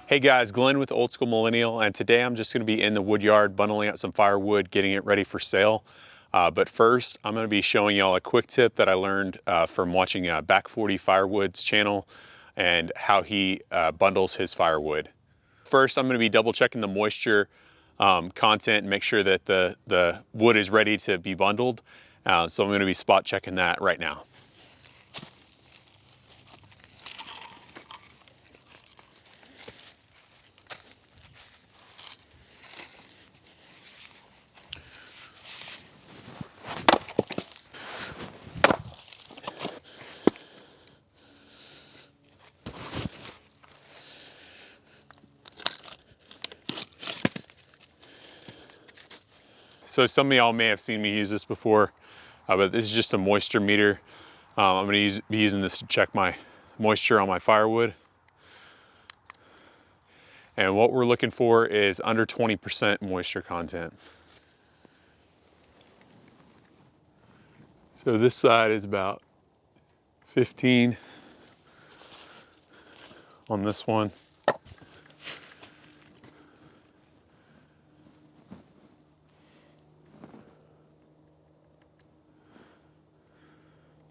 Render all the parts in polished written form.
Hey guys, Glenn with Old School Millennial, and today I'm just going to be in the wood yard bundling out some firewood, getting it ready for sale. But first, I'm going to be showing y'all a quick tip that I learned from watching Back 40 Firewood's channel and how he bundles his firewood. First, I'm going to be double checking the moisture content and make sure that the wood is ready to be bundled. So I'm going to be spot checking that right now. So some of y'all may have seen me use this before, but this is just a moisture meter. I'm going to be using this to check my moisture on my firewood. And what we're looking for is under 20% moisture content. So this side is about 15 on this one.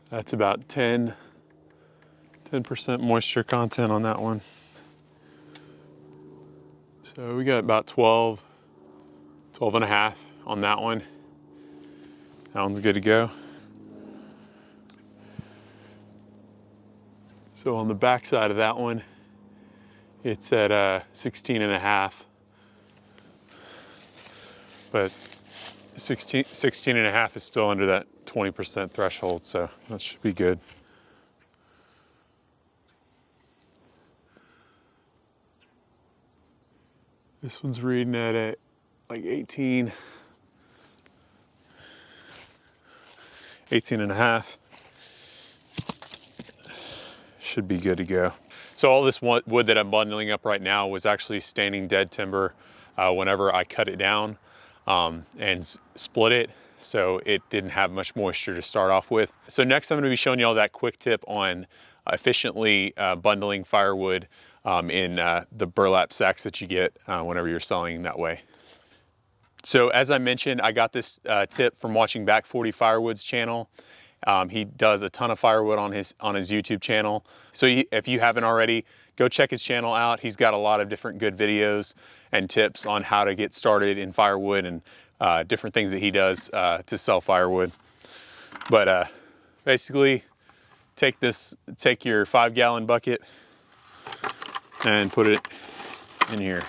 That's about 10% moisture content on that one. So we got about 12 and a half on that one. That one's good to go. So on the back side of that one, it's at 16 and a half. But 16 and a half is still under that 20% threshold, so that should be good. This one's reading at like 18 and a half. Should be good to go. So all this wood that I'm bundling up right now was actually standing dead timber whenever I cut it down and split it. So it didn't have much moisture to start off with. So next I'm going to be showing you all that quick tip on efficiently bundling firewood in the burlap sacks that you get whenever you're selling that way. So as I mentioned, I got this tip from watching Back 40 Firewood's channel. He does a ton of firewood on his YouTube channel. So if you haven't already, go check his channel out. He's got a lot of different good videos and tips on how to get started in firewood and different things that he does to sell firewood. But basically, take your 5-gallon bucket and put it in here.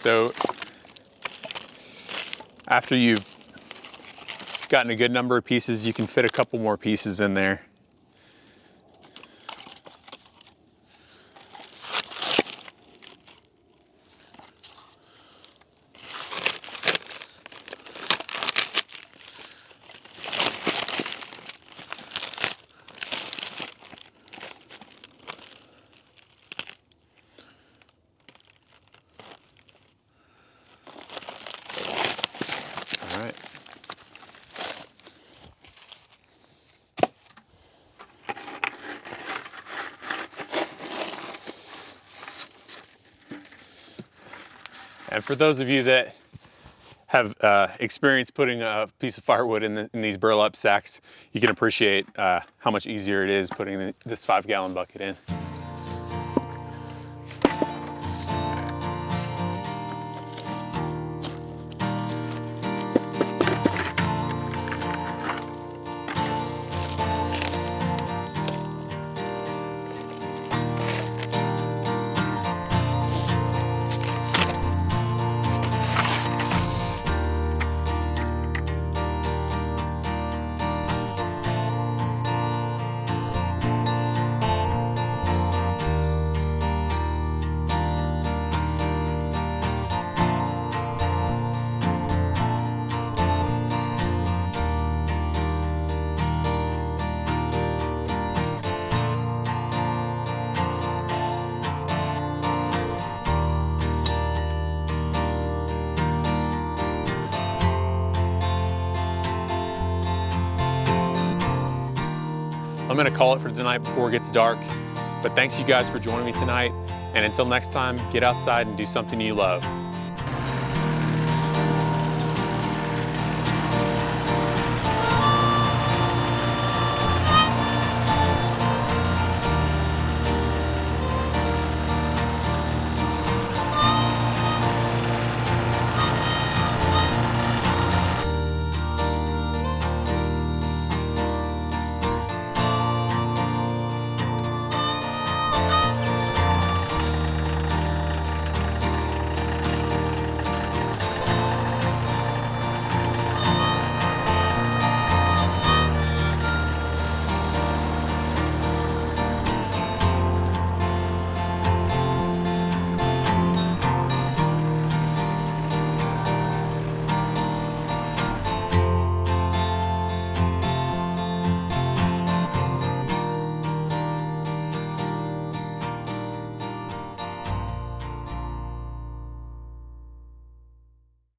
So after you've gotten a good number of pieces, you can fit a couple more pieces in there. All right. And for those of you that have experience putting a piece of firewood in these burlap sacks, you can appreciate how much easier it is putting this 5-gallon bucket in. gonna call it for tonight before it gets dark. But thanks you guys for joining me tonight. And until next time, get outside and do something you love.